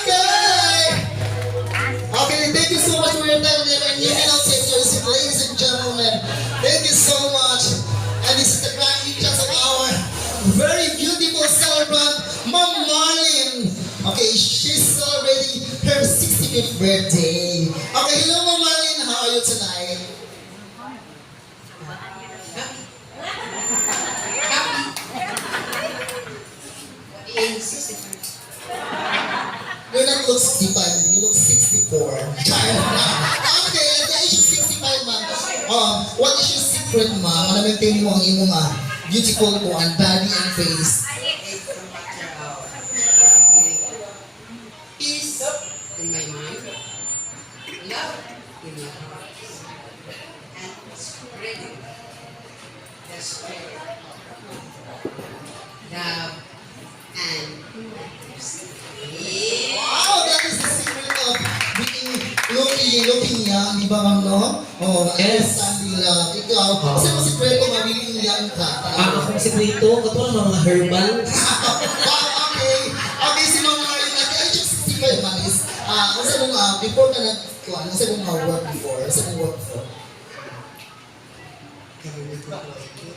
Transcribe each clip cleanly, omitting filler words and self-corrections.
Okay. Okay, thank you so much for your time. And you can now take your seat, ladies and gentlemen. Thank you so much. And this is the grand entrance of our very beautiful celebrant, Ma'am Marlene. Okay, she's celebrating her 65th birthday. Okay, hello Ma'am Marlene, how are you tonight? You don't look 65, you look 64. Okay, at the age of 65, ma'am, what is your secret, ma'am? Na-maintain mo ang iyong beautiful po, and body and face. Peace in my mind, love in my heart, and spreading the spirit, love and Wow, that is the secret of being looking young, di ba ma'am, no? Oh, Yes. understanding love. Ikaw, kasi mo sikreto, mabiling young ka. Akong sekreto, katulad mga herbal. Wow, okay. Okay, si Ma'am Marlene, at the age of 65 man is, kasi mong, before ka nag-kuhan, kasi mong work before, kasi mong work for.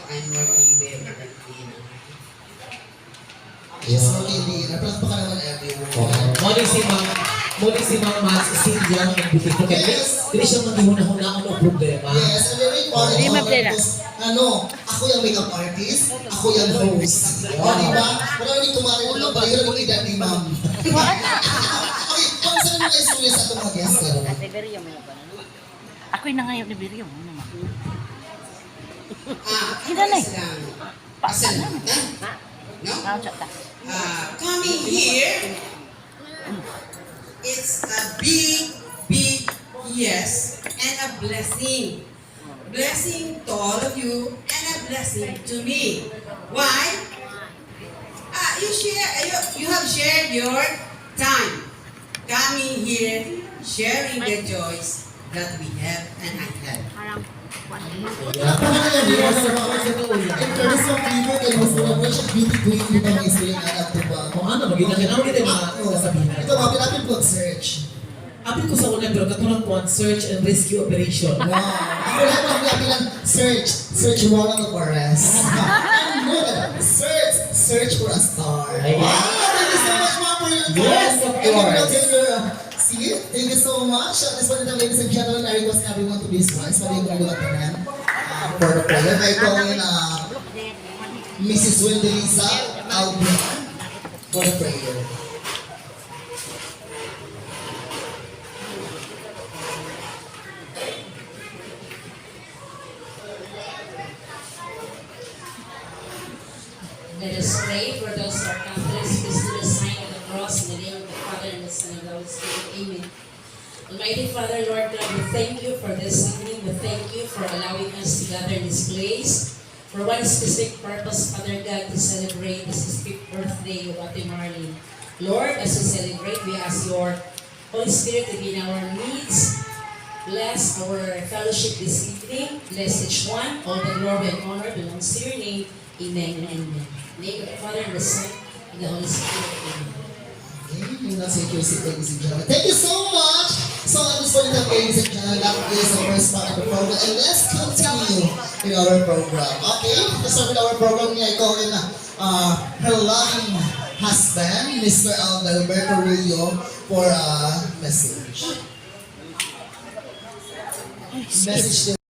I'm working very hard. Yes, okay, di. Napalak pa ka naman everyone. Muli si Ma'am Mads, Cynthia, ang beautiful. Kaya hindi siya maghihuna-huna ang problema. Yes, I'm very proud of Di you mablena. because, ako yung makeup artist, ako yung host. O, di ba? Wala rin kumari ng mga pareho ng edad ni Ma'am. Okay, kung saan mo guys muli sa itong mga guests ko? Ate Berio mo ba na? Ako'y nangayon ni Berio mo naman. Kita na eh. Asan? No? Naon siya ta. Coming here, it's a big yes and a blessing. Blessing to all of you and a blessing to me. Why? You have shared your time coming here, sharing the joys that we have and I have. Napaka yung viewers sa mga in terms of people, kaya mas naman siya beauty queen dito ang isli ng anak, diba? Kung ano, magiging natin mga sasabihin. Ito, mapilapin po search. Apil ko sa una, pero katulad po ang search and rescue operation. Wow. Ako lahat ng pinapin ng search warrant of arrest. Search for a star. Ayan. Wow, thank you so much, ma'am, for your time. Yes, of And course. See, thank you so much. At this point in time, ladies and gentlemen, I request everyone to be smart. So, yung mga gatanan for the prayer. I call in Mrs. Wendelisa Alvin for the prayer. Let us pray for those who are Catholics. Please do the sign of the cross in the name of the Father and the Son and the Holy Spirit. Amen. Almighty Father, Lord God, we thank you for this evening. We thank you for allowing us to gather in this place for one specific purpose, Father God, to celebrate the 65th birthday of Ate Marlene. Lord, as we celebrate, we ask your Holy Spirit to be in our midst. Bless our fellowship this evening. Bless each one. All the glory and honor belongs to your name. Amen and amen. In the name of the Father and the Son and the Holy Spirit. Amen. Okay, that's it, ladies and gentlemen. Thank you so much. So at this point in time, ladies and gentlemen, that is the first part of the program. And let's continue with our program. Okay, let's start with our program. I call in her loving husband, Mr. Alberto Rillo, for a message. Message to